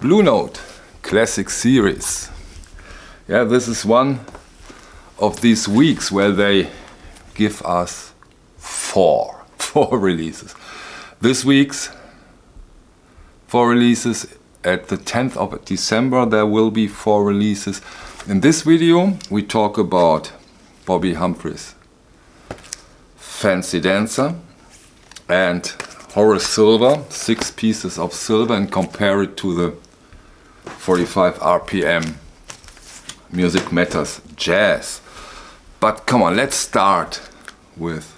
Blue Note Classic Series. Yeah, this is one of these weeks where they give us four releases. This week's 4 releases. At the 10th of December there will be 4 releases. In this video we talk about Bobby Humphrey's Fancy Dancer and Horace Silver, 6 pieces of silver, and compare it to the 45 RPM Music Matters Jazz. But come on, let's start with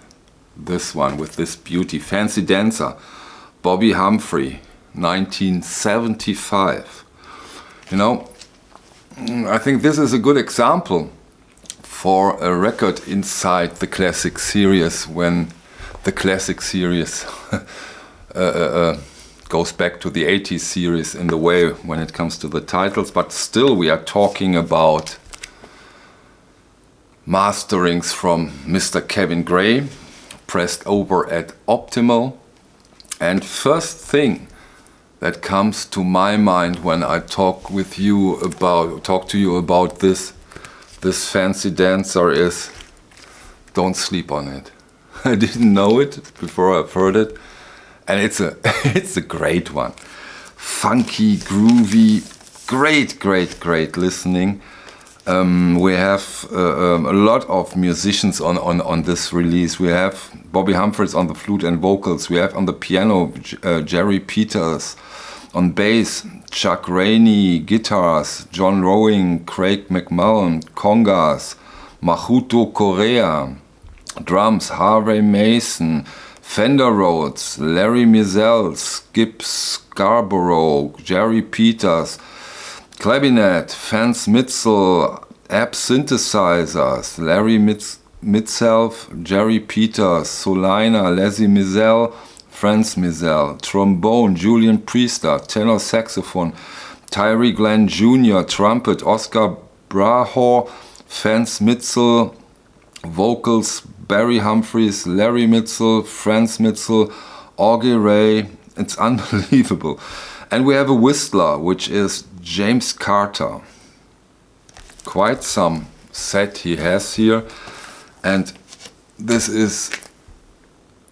this one, with this beauty. Fancy Dancer, Bobby Humphrey, 1975. You know, I think this is a good example for a record inside the classic series, when the classic series goes back to the 80s series in the way when it comes to the titles, but still we are talking about masterings from Mr. Kevin Gray, pressed over at Optimal. And first thing that comes to my mind when I talk to you about this Fancy Dancer is, don't sleep on it. I didn't know it before I've heard it, and it's a great one. Funky, groovy, great listening. We have a lot of musicians on this release. We have Bobby Humphreys on the flute and vocals. We have on the piano Jerry Peters, on bass Chuck Rainey, guitars John Rowing, Craig McMullen, congas Mahuto Correa, drums Harvey Mason, Fender Rhodes, Larry Mizell, Skip Scarborough, Jerry Peters, clarinet Vance Mitchell, app synthesizers Larry Mitzelf, Jerry Peters, Solina, Leslie Mizell, Franz Mizell, trombone Julian Priester, tenor saxophone Tyree Glenn Jr., trumpet Oscar Braho, Vance Mitchell, vocals Barry Humphreys, Larry Mitchell, Franz Mitchell, Augie Ray. It's unbelievable. And we have a whistler, which is James Carter. Quite some set he has here, and this is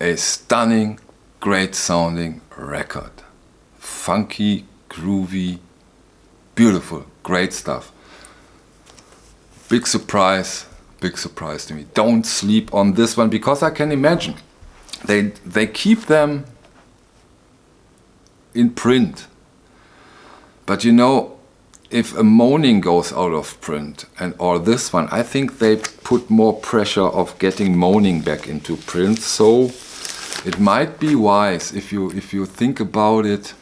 a stunning, great sounding record. Funky, groovy, beautiful, great stuff. Big surprise to me. Don't sleep on this one, because I can imagine they keep them in print. But you know, if a moaning goes out of print, or this one, I think they put more pressure of getting moaning back into print. So it might be wise, if you think about it,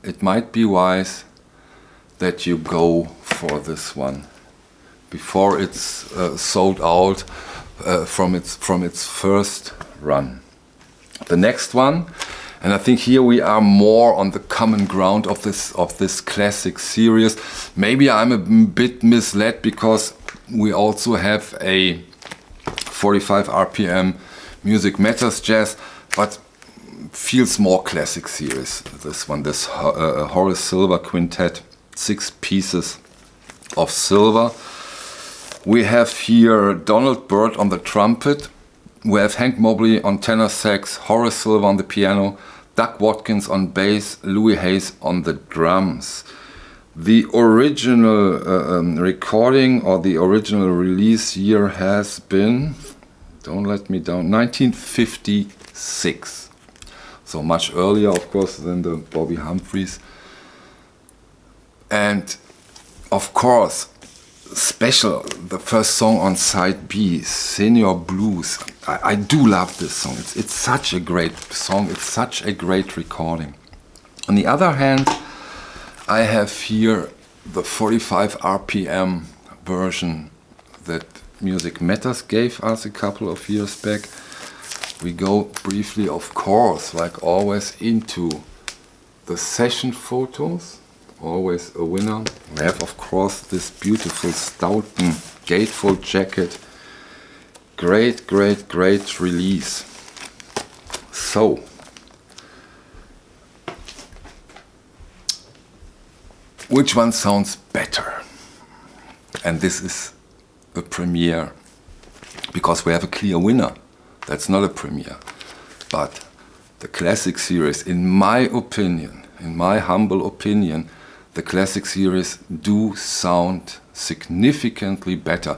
it might be wise that you go for this one before it's sold out from its first run. The next one, and I think here we are more on the common ground of this classic series. Maybe I'm a bit misled, because we also have a 45 RPM Music Matters Jazz, but feels more classic series. This one, this Horace Silver Quintet, 6 pieces of silver. We have here Donald Byrd on the trumpet. We have Hank Mobley on tenor sax, Horace Silver on the piano, Doug Watkins on bass, Louis Hayes on the drums. The original recording, or the original release year, has been, don't let me down, 1956. So much earlier, of course, than the Bobby Humphreys. And of course, special, the first song on side B, Senior Blues. I do love this song. It's such a great song. It's such a great recording. On the other hand, I have here the 45 RPM version that Music Matters gave us a couple of years back. We go briefly, of course, like always, into the session photos. Always a winner. We have, of course, this beautiful Stoughton gatefold jacket. Great release. So, which one sounds better. And this is the premiere, because we have a clear winner. That's not a premiere. But the classic series, in my opinion, in my humble opinion, the classic series do sound significantly better.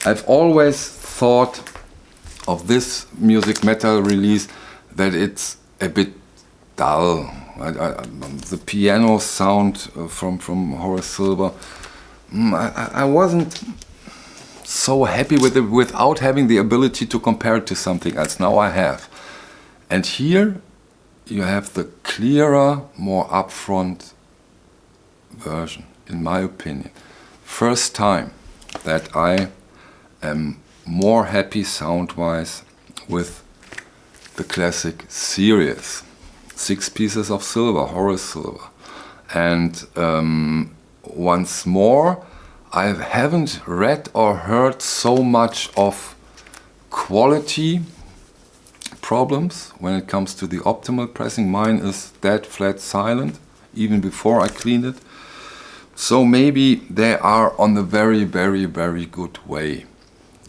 I've always thought of this music metal release that it's a bit dull. The piano sound from Horace Silver, I wasn't so happy with it without having the ability to compare it to something else. Now I have. And here you have the clearer, more upfront version, in my opinion. First time that I am more happy sound-wise with the classic series. 6 pieces of silver, Horace Silver. And once more, I haven't read or heard so much of quality problems when it comes to the optimal pressing. Mine is dead, flat, silent, even before I cleaned it. So maybe they are on the very, very, very good way.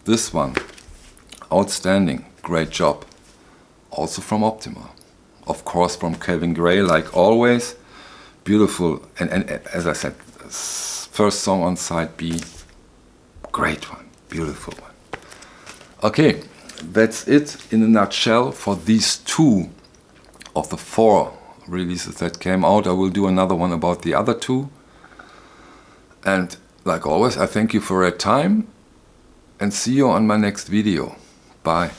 This one, outstanding, great job. Also from Optima. Of course from Kevin Gray, like always. Beautiful, and as I said, first song on side B, great one, beautiful one. Okay, that's it in a nutshell for these 2 of the 4 releases that came out. I will do another one about the other 2. And like always, I thank you for your time and see you on my next video. Bye.